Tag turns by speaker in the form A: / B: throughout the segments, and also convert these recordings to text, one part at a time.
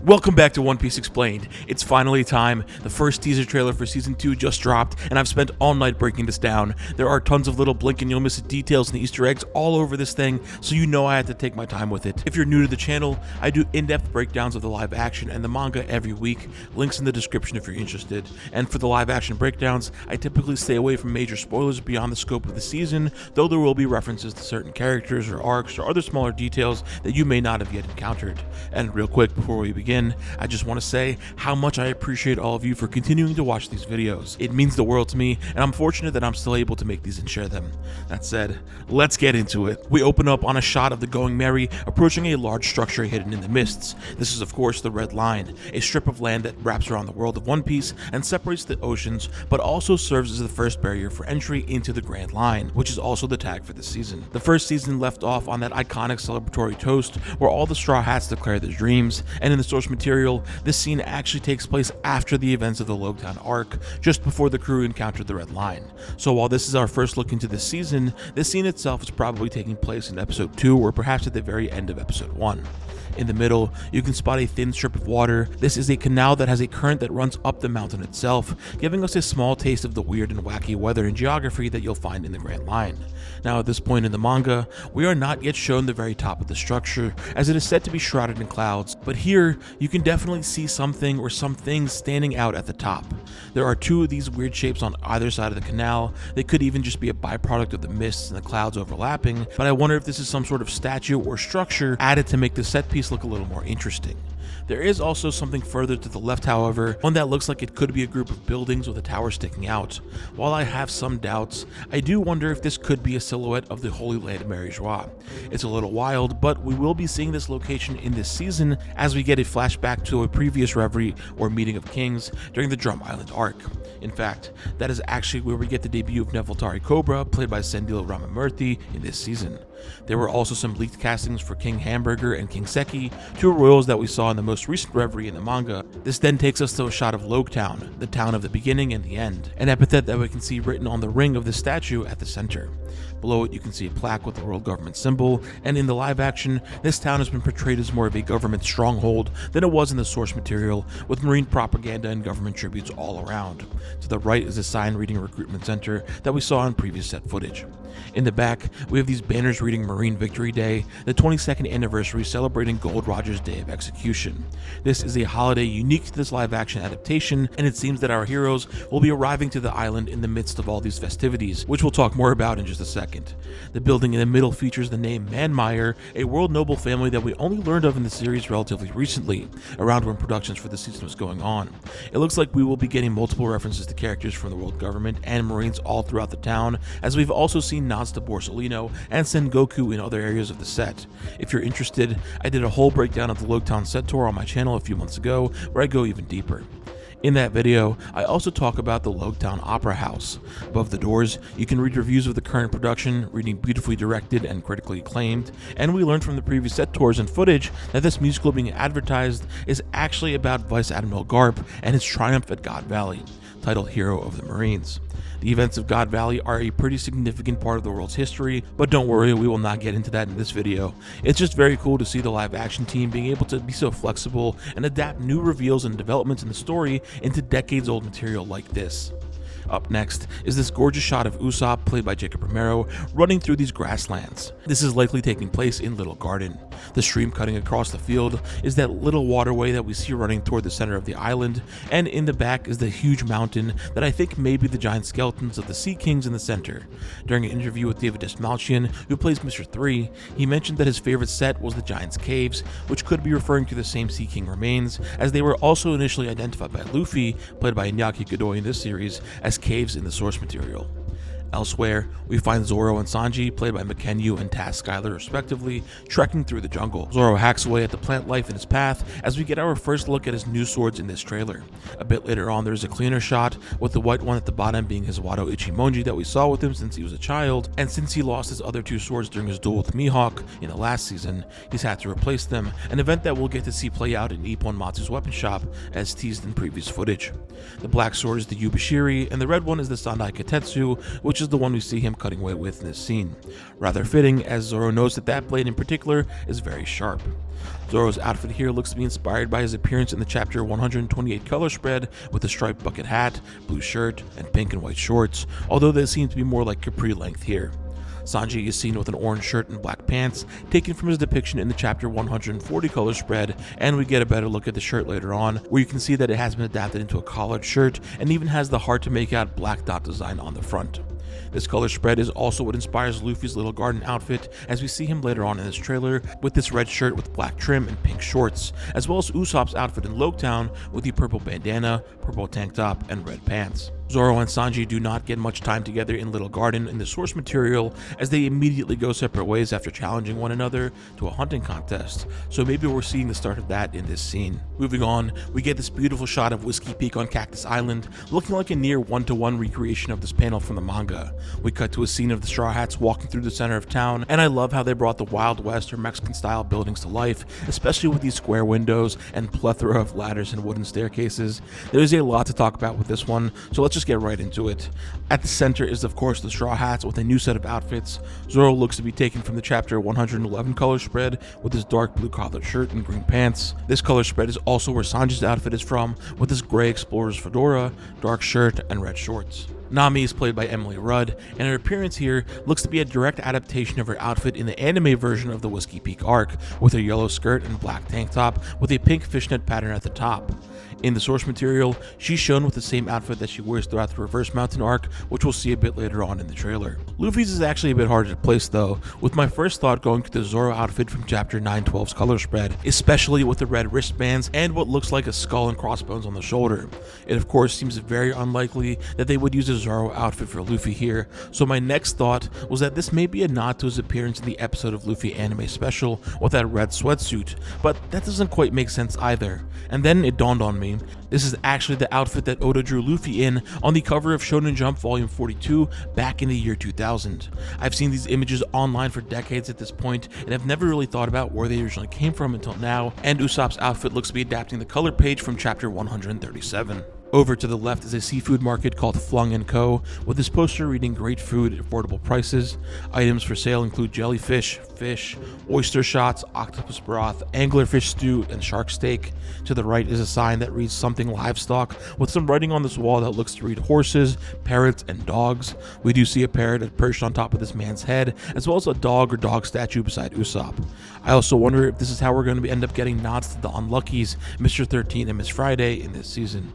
A: Welcome back to One Piece Explained. It's finally time. The first teaser trailer for Season 2 just dropped, and I've spent all night breaking this down. There are tons of little blink and you'll miss it details and Easter eggs all over this thing, so you know I had to take my time with it. If you're new to the channel, I do in-depth breakdowns of the live action and the manga every week. Links in the description if you're interested. And for the live action breakdowns, I typically stay away from major spoilers beyond the scope of the season, though there will be references to certain characters or arcs or other smaller details that you may not have yet encountered. And real quick, before we begin, I just want to say how much I appreciate all of you for continuing to watch these videos. It means the world to me, and I'm fortunate that I'm still able to make these and share them. That said, let's get into it. We open up on a shot of the Going Merry approaching a large structure hidden in the mists. This is of course the Red Line, a strip of land that wraps around the world of One Piece and separates the oceans, but also serves as the first barrier for entry into the Grand Line, which is also the tag for the season. The first season left off on that iconic celebratory toast where all the Straw Hats declare their dreams, and in the source material, this scene actually takes place after the events of the Loguetown arc, just before the crew encountered the Red Line. So while this is our first look into this season, this scene itself is probably taking place in episode 2 or perhaps at the very end of episode 1. In the middle, you can spot a thin strip of water. This is a canal that has a current that runs up the mountain itself, giving us a small taste of the weird and wacky weather and geography that you'll find in the Grand Line. Now at this point in the manga, we are not yet shown the very top of the structure, as it is said to be shrouded in clouds, but here you can definitely see something or some things standing out at the top. There are two of these weird shapes on either side of the canal. They could even just be a byproduct of the mists and the clouds overlapping, but I wonder if this is some sort of statue or structure added to make the set piece look a little more interesting. There is also something further to the left, however, one that looks like it could be a group of buildings with a tower sticking out. While I have some doubts, I do wonder if this could be a silhouette of the Holy Land Mary Joie. It's a little wild, but we will be seeing this location in this season as we get a flashback to a previous reverie or meeting of kings during the Drum Island arc. In fact, that is actually where we get the debut of Nefeltari Cobra, played by Sendil Ramamurthy, in this season. There were also some leaked castings for King Hamburger and King Seki, two royals that we saw in the most recent reverie in the manga. This then takes us to a shot of Loguetown, the town of the beginning and the end, an epithet that we can see written on the ring of the statue at the center. Below it you can see a plaque with the world government symbol, and in the live action, this town has been portrayed as more of a government stronghold than it was in the source material, with marine propaganda and government tributes all around. To the right is a sign reading Recruitment Center that we saw in previous set footage. In the back, we have these banners reading Marine Victory Day, the 22nd anniversary celebrating Gold Roger's Day of Execution. This is a holiday unique to this live action adaptation, and it seems that our heroes will be arriving to the island in the midst of all these festivities, which we'll talk more about in just a second. The building in the middle features the name Manmeyer, a world noble family that we only learned of in the series relatively recently, around when productions for the season was going on. It looks like we will be getting multiple references to characters from the world government and Marines all throughout the town, as we've also seen nods to Borsalino and Sengoku in other areas of the set. If you're interested, I did a whole breakdown of the Loguetown set tour on my channel a few months ago, where I go even deeper. In that video, I also talk about the Loguetown Opera House. Above the doors, you can read reviews of the current production, reading beautifully directed and critically acclaimed, and we learned from the previous set tours and footage that this musical being advertised is actually about Vice Admiral Garp and his triumph at God Valley, titled Hero of the Marines. The events of God Valley are a pretty significant part of the world's history, but don't worry, we will not get into that in this video. It's just very cool to see the live action team being able to be so flexible and adapt new reveals and developments in the story into decades old material like this. Up next is this gorgeous shot of Usopp, played by Jacob Romero, running through these grasslands. This is likely taking place in Little Garden. The stream cutting across the field is that little waterway that we see running toward the center of the island, and in the back is the huge mountain that I think may be the giant skeletons of the Sea Kings in the center. During an interview with David Desmalchian, who plays Mr. 3, he mentioned that his favorite set was the Giant's Caves, which could be referring to the same Sea King remains, as they were also initially identified by Luffy, played by Iñaki Godoy in this series, as caves in the source material. Elsewhere, we find Zoro and Sanji, played by McKenyu and Taz Skylar respectively, trekking through the jungle. Zoro hacks away at the plant life in his path as we get our first look at his new swords in this trailer. A bit later on, there's a cleaner shot, with the white one at the bottom being his Wado Ichimonji that we saw with him since he was a child, and since he lost his other two swords during his duel with Mihawk in the last season, he's had to replace them, an event that we'll get to see play out in Ippon Matsu's weapon shop as teased in previous footage. The black sword is the Yubashiri, and the red one is the Sandai Katetsu, which which is the one we see him cutting weight with in this scene. Rather fitting, as Zoro knows that that blade in particular is very sharp. Zoro's outfit here looks to be inspired by his appearance in the chapter 128 color spread with a striped bucket hat, blue shirt, and pink and white shorts, although they seem to be more like capri length here. Sanji is seen with an orange shirt and black pants, taken from his depiction in the chapter 140 color spread, and we get a better look at the shirt later on, where you can see that it has been adapted into a collared shirt and even has the hard to make out black dot design on the front. This color spread is also what inspires Luffy's little garden outfit, as we see him later on in this trailer with this red shirt with black trim and pink shorts, as well as Usopp's outfit in Loguetown with the purple bandana, purple tank top, and red pants. Zoro and Sanji do not get much time together in Little Garden in the source material, as they immediately go separate ways after challenging one another to a hunting contest, so maybe we're seeing the start of that in this scene. Moving on, we get this beautiful shot of Whiskey Peak on Cactus Island, looking like a near one-to-one recreation of this panel from the manga. We cut to a scene of the Straw Hats walking through the center of town, and I love how they brought the Wild West or Mexican style buildings to life, especially with these square windows and plethora of ladders and wooden staircases. There's a lot to talk about with this one, so let's just get right into it. At the center is of course the Straw Hats with a new set of outfits. Zoro looks to be taken from the chapter 111 color spread with his dark blue collared shirt and green pants. This color spread is also where Sanji's outfit is from, with his gray explorer's fedora, dark shirt, and red shorts. Nami is played by Emily Rudd, and her appearance here looks to be a direct adaptation of her outfit in the anime version of the Whiskey Peak arc, with her yellow skirt and black tank top with a pink fishnet pattern at the top. In the source material, she's shown with the same outfit that she wears throughout the Reverse Mountain arc, which we'll see a bit later on in the trailer. Luffy's is actually a bit harder to place though, with my first thought going to the Zoro outfit from chapter 912's color spread, especially with the red wristbands and what looks like a skull and crossbones on the shoulder. It of course seems very unlikely that they would use a Zoro outfit for Luffy here, so my next thought was that this may be a nod to his appearance in the episode of Luffy anime special with that red sweatsuit, but that doesn't quite make sense either. And then it dawned on me, this is actually the outfit that Oda drew Luffy in on the cover of Shonen Jump Volume 42 back in the year 2000. I've seen these images online for decades at this point and have never really thought about where they originally came from until now, and Usopp's outfit looks to be adapting the color page from chapter 137. Over to the left is a seafood market called Flung & Co., with this poster reading great food at affordable prices. Items for sale include jellyfish, fish, oyster shots, octopus broth, anglerfish stew, and shark steak. To the right is a sign that reads something livestock, with some writing on this wall that looks to read horses, parrots, and dogs. We do see a parrot perched on top of this man's head, as well as a dog or dog statue beside Usopp. I also wonder if this is how we're going to end up getting nods to the Unluckies, Mr. 13 and Miss Friday in this season.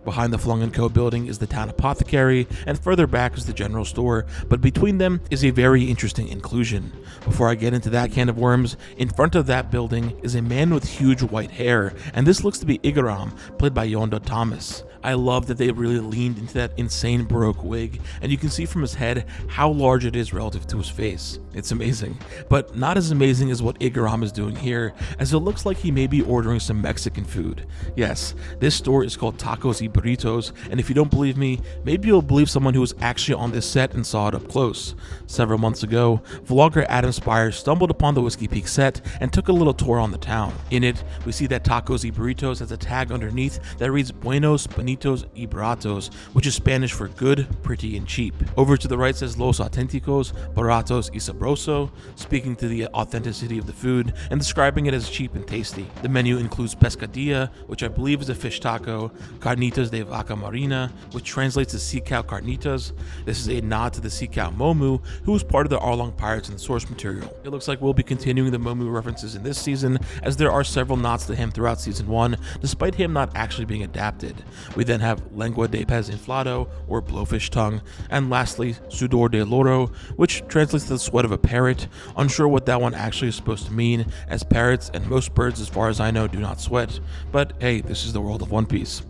A: Behind the Flung & Co. building is the town apothecary, and further back is the general store, but between them is a very interesting inclusion. Before I get into that can of worms, in front of that building is a man with huge white hair, and this looks to be Igaram, played by Yondo Thomas. I love that they really leaned into that insane Baroque wig, and you can see from his head how large it is relative to his face. It's amazing, but not as amazing as what Igaram is doing here, as it looks like he may be ordering some Mexican food. Yes, this store is called Tacos y Burritos, and if you don't believe me, maybe you'll believe someone who was actually on this set and saw it up close. Several months ago, vlogger Adam Spires stumbled upon the Whiskey Peak set and took a little tour on the town. In it, we see that Tacos y Burritos has a tag underneath that reads Buenos, Bonitos y Baratos, which is Spanish for good, pretty, and cheap. Over to the right says Los Auténticos, Baratos y Sabroso, speaking to the authenticity of the food and describing it as cheap and tasty. The menu includes pescadilla, which I believe is a fish taco, carnitas de vaca marina, which translates to sea cow carnitas. This is a nod to the sea cow Momu, who was part of the Arlong Pirates in the source material. It looks like we'll be continuing the Momu references in this season, as there are several nods to him throughout season 1, despite him not actually being adapted. We then have lengua de pez inflado, or blowfish tongue, and lastly sudor de loro, which translates to the sweat of a parrot. Unsure what that one actually is supposed to mean, as parrots and most birds as far as I know do not sweat, but hey, this is the world of One Piece.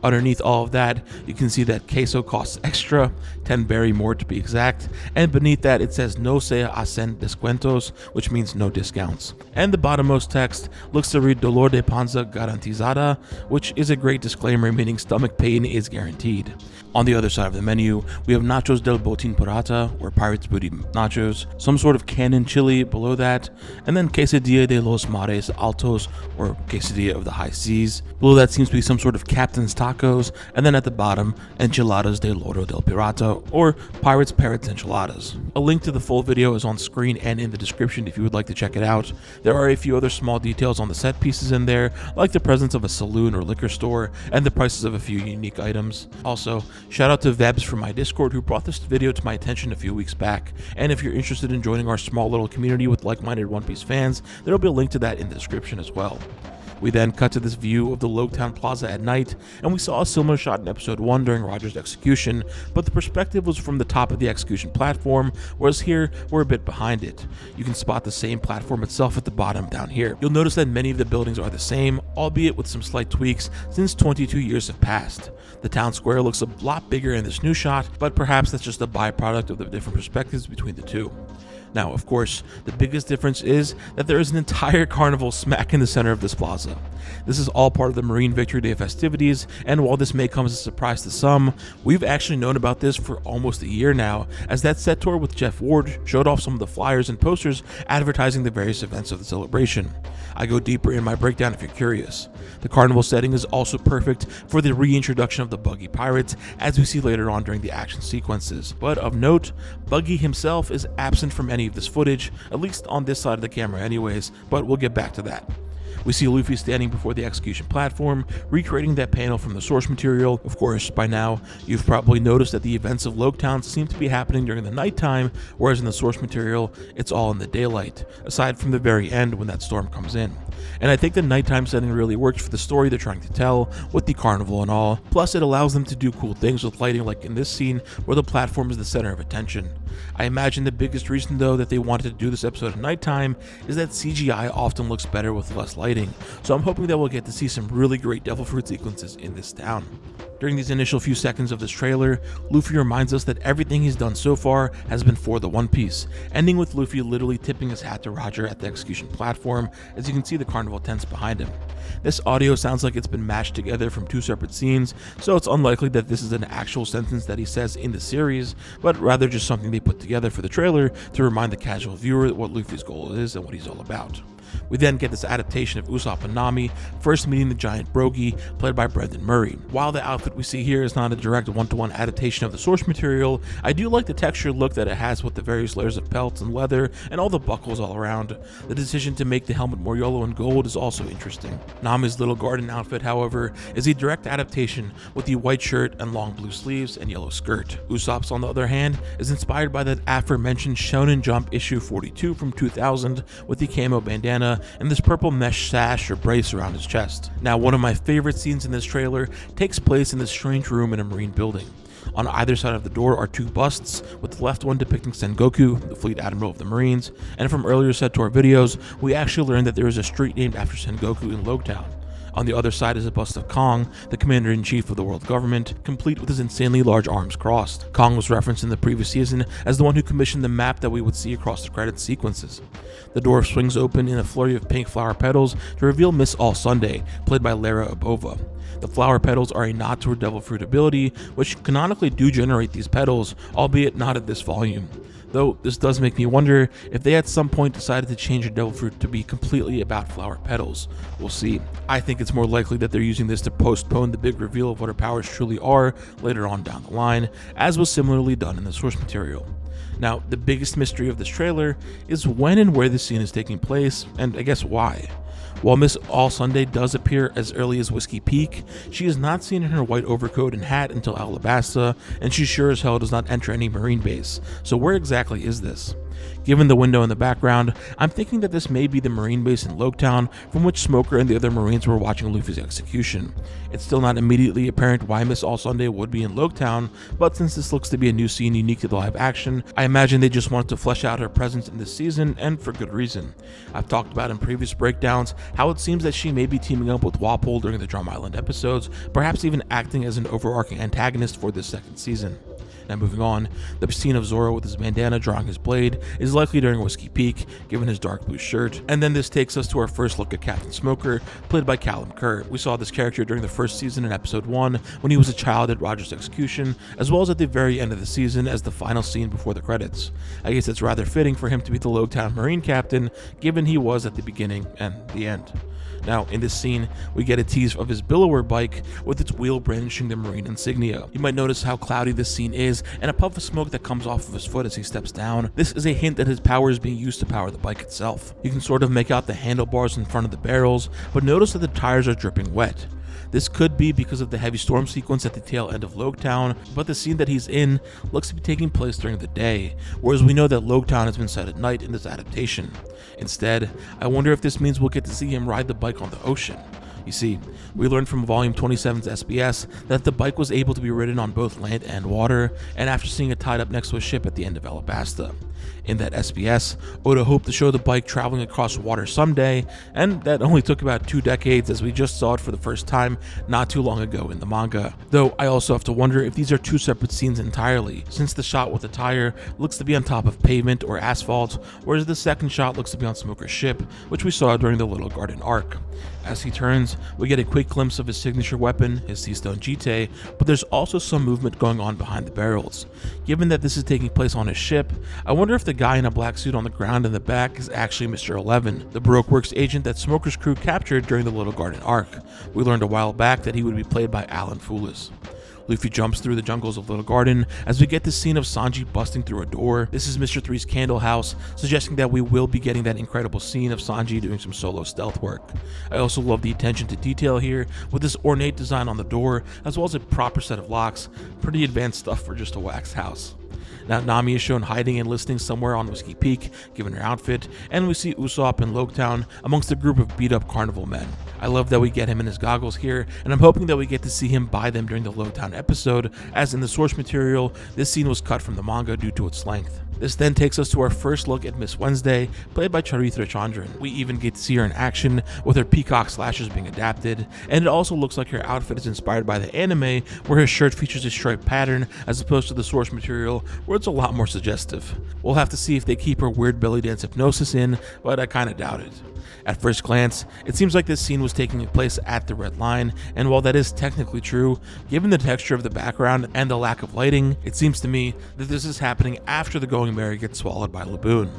A: Underneath all of that, you can see that queso costs extra, 10 berry more to be exact, and beneath that it says no se hacen descuentos, which means no discounts. And the bottommost text looks to read dolor de panza garantizada, which is a great disclaimer meaning stomach pain is guaranteed. On the other side of the menu, we have nachos del botín pirata, or pirate's booty nachos, some sort of cannon chili below that, and then quesadilla de los mares altos, or quesadilla of the high seas. Below that seems to be some sort of captain's taco, tacos, and then at the bottom, enchiladas de loro del pirata, or pirates, parrots, enchiladas. A link to the full video is on screen and in the description if you would like to check it out. There are a few other small details on the set pieces in there, like the presence of a saloon or liquor store, and the prices of a few unique items. Also, shout out to Vebs from my Discord who brought this video to my attention a few weeks back, and if you're interested in joining our small little community with like-minded One Piece fans, there will be a link to that in the description as well. We then cut to this view of the Loguetown Plaza at night, and we saw a similar shot in episode 1 during Roger's execution, but the perspective was from the top of the execution platform, whereas here we're a bit behind it. You can spot the same platform itself at the bottom down here. You'll notice that many of the buildings are the same, albeit with some slight tweaks since 22 years have passed. The town square looks a lot bigger in this new shot, but perhaps that's just a byproduct of the different perspectives between the two. Now, of course, the biggest difference is that there is an entire carnival smack in the center of this plaza. This is all part of the Marine Victory Day festivities, and while this may come as a surprise to some, we've actually known about this for almost a year now, as that set tour with Jeff Ward showed off some of the flyers and posters advertising the various events of the celebration. I go deeper in my breakdown if you're curious. The carnival setting is also perfect for the reintroduction of the Buggy pirates, as we see later on during the action sequences. But of note, Buggy himself is absent from any of this footage, at least on this side of the camera anyways, but we'll get back to that. We see Luffy standing before the execution platform, recreating that panel from the source material. Of course, by now, you've probably noticed that the events of Loguetown seem to be happening during the nighttime, whereas in the source material, it's all in the daylight, aside from the very end when that storm comes in. And I think the nighttime setting really works for the story they're trying to tell, with the carnival and all. Plus, it allows them to do cool things with lighting, like in this scene where the platform is the center of attention. I imagine the biggest reason though that they wanted to do this episode at nighttime is that CGI often looks better with less lighting, so I'm hoping that we'll get to see some really great devil fruit sequences in this town. During these initial few seconds of this trailer, Luffy reminds us that everything he's done so far has been for the One Piece, ending with Luffy literally tipping his hat to Roger at the execution platform, as you can see the carnival tents behind him. This audio sounds like it's been mashed together from two separate scenes, so it's unlikely that this is an actual sentence that he says in the series, but rather just something they put together for the trailer to remind the casual viewer what Luffy's goal is and what he's all about. We then get this adaptation of Usopp and Nami first meeting the giant Brogy, played by Brendan Murray. While the outfit we see here is not a direct one-to-one adaptation of the source material, I do like the textured look that it has with the various layers of pelts and leather and all the buckles all around. The decision to make the helmet more yellow and gold is also interesting. Nami's little garden outfit, however, is a direct adaptation with the white shirt and long blue sleeves and yellow skirt. Usopp's, on the other hand, is inspired by that aforementioned Shonen Jump issue 42 from 2000 with the camo bandana and this purple mesh sash or brace around his chest. Now, one of my favorite scenes in this trailer takes place in this strange room in a marine building. On either side of the door are two busts, with the left one depicting Sengoku, the fleet admiral of the Marines, and from earlier set tour videos, we actually learned that there is a street named after Sengoku in Loguetown. On the other side is a bust of Kong, the commander-in-chief of the world government, complete with his insanely large arms crossed. Kong was referenced in the previous season as the one who commissioned the map that we would see across the credits sequences. The door swings open in a flurry of pink flower petals to reveal Miss All Sunday, played by Lara Abova. The flower petals are a nod to her devil fruit ability, which canonically do generate these petals, albeit not at this volume. Though this does make me wonder if they at some point decided to change a devil fruit to be completely about flower petals. We'll see. I think it's more likely that they're using this to postpone the big reveal of what her powers truly are later on down the line, as was similarly done in the source material. Now, the biggest mystery of this trailer is when and where this scene is taking place, and I guess why. While Miss All Sunday does appear as early as Whiskey Peak, she is not seen in her white overcoat and hat until Alabasta, and she sure as hell does not enter any marine base. So where exactly is this? Given the window in the background, I'm thinking that this may be the marine base in Loguetown from which Smoker and the other marines were watching Luffy's execution. It's still not immediately apparent why Miss All Sunday would be in Loguetown, but since this looks to be a new scene unique to the live action, I imagine they just wanted to flesh out her presence in this season, and for good reason. I've talked about in previous breakdowns how it seems that she may be teaming up with Walpole during the Drum Island episodes, perhaps even acting as an overarching antagonist for this second season. Now moving on, the scene of Zoro with his bandana drawing his blade is likely during Whiskey Peak, given his dark blue shirt, and then this takes us to our first look at Captain Smoker, played by Callum Kerr. We saw this character during the first season in episode 1, when he was a child at Roger's execution, as well as at the very end of the season as the final scene before the credits. I guess it's rather fitting for him to be the Loguetown Marine Captain, given he was at the beginning and the end. Now, in this scene, we get a tease of his billower bike with its wheel brandishing the marine insignia. You might notice how cloudy this scene is and a puff of smoke that comes off of his foot as he steps down. This is a hint that his power is being used to power the bike itself. You can sort of make out the handlebars in front of the barrels, but notice that the tires are dripping wet. This could be because of the heavy storm sequence at the tail end of Loguetown, but the scene that he's in looks to be taking place during the day, whereas we know that Loguetown has been set at night in this adaptation. Instead, I wonder if this means we'll get to see him ride the bike on the ocean. You see, we learned from Volume 27's SBS that the bike was able to be ridden on both land and water, and after seeing it tied up next to a ship at the end of Alabasta. In that SBS, Oda hoped to show the bike traveling across water someday, and that only took about 2 decades as we just saw it for the first time not too long ago in the manga. Though I also have to wonder if these are 2 separate scenes entirely, since the shot with the tire looks to be on top of pavement or asphalt, whereas the second shot looks to be on Smoker's ship, which we saw during the Little Garden arc. As he turns, we get a quick glimpse of his signature weapon, his Sea Stone Jite, but there's also some movement going on behind the barrels. Given that this is taking place on his ship, I wonder if the guy in a black suit on the ground in the back is actually Mr. 11, the Baroque Works agent that Smoker's crew captured during the Little Garden arc. We learned a while back that he would be played by Alan Foulis. Luffy jumps through the jungles of Little Garden as we get this scene of Sanji busting through a door. This is Mr. 3's candle house, suggesting that we will be getting that incredible scene of Sanji doing some solo stealth work. I also love the attention to detail here with this ornate design on the door, as well as a proper set of locks. Pretty advanced stuff for just a wax house. Now, Nami is shown hiding and listening somewhere on Whiskey Peak, given her outfit, and we see Usopp in Loguetown amongst a group of beat-up carnival men. I love that we get him in his goggles here, and I'm hoping that we get to see him buy them during the Loguetown episode, as in the source material, this scene was cut from the manga due to its length. This then takes us to our first look at Miss Wednesday, played by Charithra Chandran. We even get to see her in action, with her peacock slashes being adapted, and it also looks like her outfit is inspired by the anime, where her shirt features a striped pattern, as opposed to the source material, where it's a lot more suggestive. We'll have to see if they keep her weird belly dance hypnosis in, but I kinda doubt it. At first glance, it seems like this scene was taking place at the Red Line, and while that is technically true, given the texture of the background and the lack of lighting, it seems to me that this is happening after the Going Merry gets swallowed by Laboon.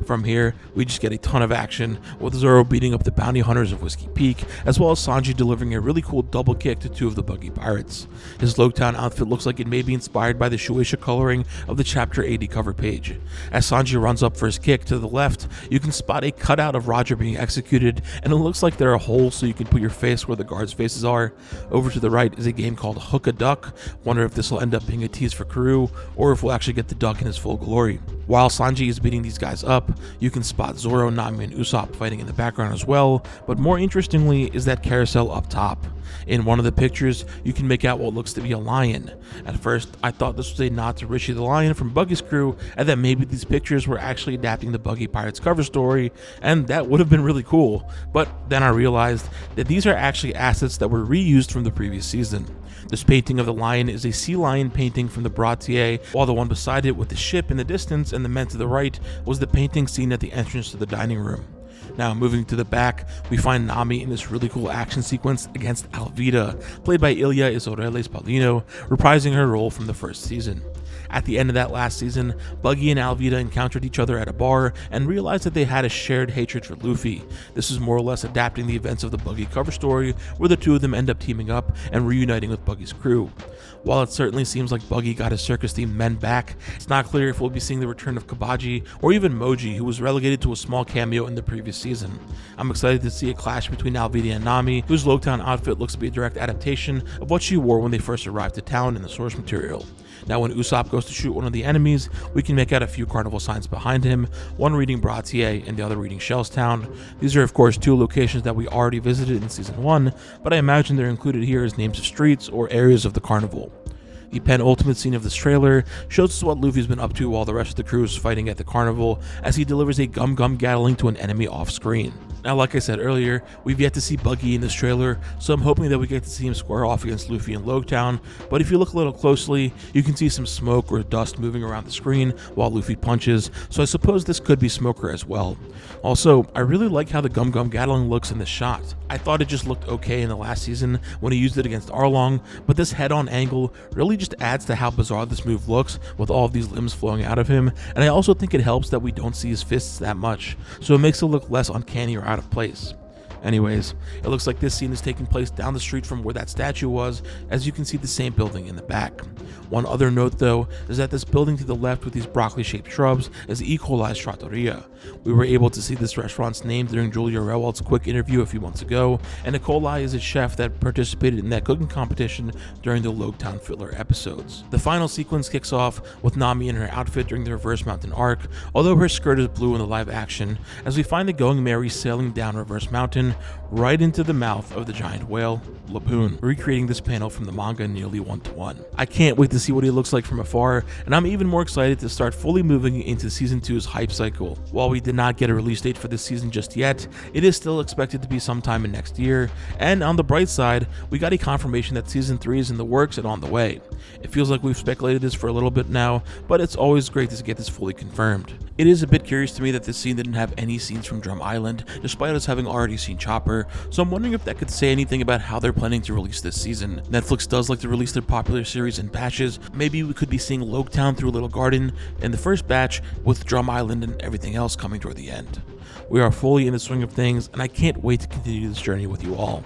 A: From here, we just get a ton of action, with Zoro beating up the bounty hunters of Whiskey Peak, as well as Sanji delivering a really cool double kick to 2 of the Buggy pirates. His Loguetown outfit looks like it may be inspired by the Shueisha coloring of the Chapter 80 cover page. As Sanji runs up for his kick, to the left, you can spot a cutout of Roger being executed, and it looks like there are holes so you can put your face where the guards' faces are. Over to the right is a game called Hook a Duck. Wonder if this will end up being a tease for Karoo, or if we'll actually get the duck in his full glory. While Sanji is beating these guys up, you can spot Zoro, Nami, and Usopp fighting in the background as well, but more interestingly is that carousel up top. In one of the pictures, you can make out what looks to be a lion. At first, I thought this was a nod to Richie the Lion from Buggy's crew, and that maybe these pictures were actually adapting the Buggy Pirates cover story, and that would have been really cool. But then I realized that these are actually assets that were reused from the previous season. This painting of the lion is a sea lion painting from the Bratier, while the one beside it with the ship in the distance and the men to the right was the painting seen at the entrance to the dining room. Now, moving to the back, we find Nami in this really cool action sequence against Alvida, played by Ilia Isoreles Paulino, reprising her role from the first season. At the end of that last season, Buggy and Alvida encountered each other at a bar and realized that they had a shared hatred for Luffy. This is more or less adapting the events of the Buggy cover story, where the 2 of them end up teaming up and reuniting with Buggy's crew. While it certainly seems like Buggy got his circus-themed men back, it's not clear if we'll be seeing the return of Kabaji or even Moji, who was relegated to a small cameo in the previous season. I'm excited to see a clash between Alvida and Nami, whose Loguetown outfit looks to be a direct adaptation of what she wore when they first arrived to town in the source material. Now, when Usopp goes to shoot one of the enemies, we can make out a few carnival signs behind him, one reading Bratier and the other reading Shellstown. These are of course 2 locations that we already visited in Season 1, but I imagine they're included here as names of streets or areas of the carnival. The penultimate scene of this trailer shows us what Luffy's been up to while the rest of the crew is fighting at the carnival, as he delivers a gum-gum Gatling to an enemy off-screen. Now, like I said earlier, we've yet to see Buggy in this trailer, so I'm hoping that we get to see him square off against Luffy in Loguetown, but if you look a little closely, you can see some smoke or dust moving around the screen while Luffy punches, so I suppose this could be Smoker as well. Also, I really like how the Gum Gum Gatling looks in this shot. I thought it just looked okay in the last season when he used it against Arlong, but this head-on angle really just adds to how bizarre this move looks with all of these limbs flowing out of him, and I also think it helps that we don't see his fists that much, so it makes it look less uncanny or out of place. Anyways, it looks like this scene is taking place down the street from where that statue was, as you can see the same building in the back. One other note though is that this building to the left with these broccoli shaped shrubs is E. coli's trattoria. We were able to see this restaurant's name during Julia Rewald's quick interview a few months ago, and E. coli is a chef that participated in that cooking competition during the Loguetown filler episodes. The final sequence kicks off with Nami in her outfit during the Reverse Mountain arc, although her skirt is blue in the live action, as we find the Going Merry sailing down Reverse Mountain right into the mouth of the giant whale, Laboon, recreating this panel from the manga nearly 1-to-1. I can't wait to see what he looks like from afar, and I'm even more excited to start fully moving into Season 2's hype cycle. While we did not get a release date for this season just yet, it is still expected to be sometime in next year, and on the bright side, we got a confirmation that Season 3 is in the works and on the way. It feels like we've speculated this for a little bit now, but it's always great to get this fully confirmed. It is a bit curious to me that this scene didn't have any scenes from Drum Island, despite us having already seen Chopper, so I'm wondering if that could say anything about how they're planning to release this season. Netflix does like to release their popular series in batches. Maybe we could be seeing Loguetown through Little Garden in the first batch, with Drum Island and everything else coming toward the end. We are fully in the swing of things, and I can't wait to continue this journey with you all.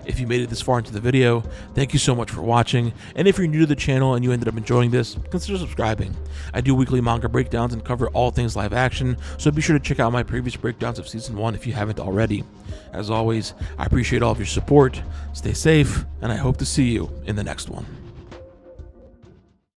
A: If you made it this far into the video, thank you so much for watching, and if you're new to the channel and you ended up enjoying this, consider subscribing. I do weekly manga breakdowns and cover all things live action, so be sure to check out my previous breakdowns of Season 1 if you haven't already. As always, I appreciate all of your support, stay safe, and I hope to see you in the next one.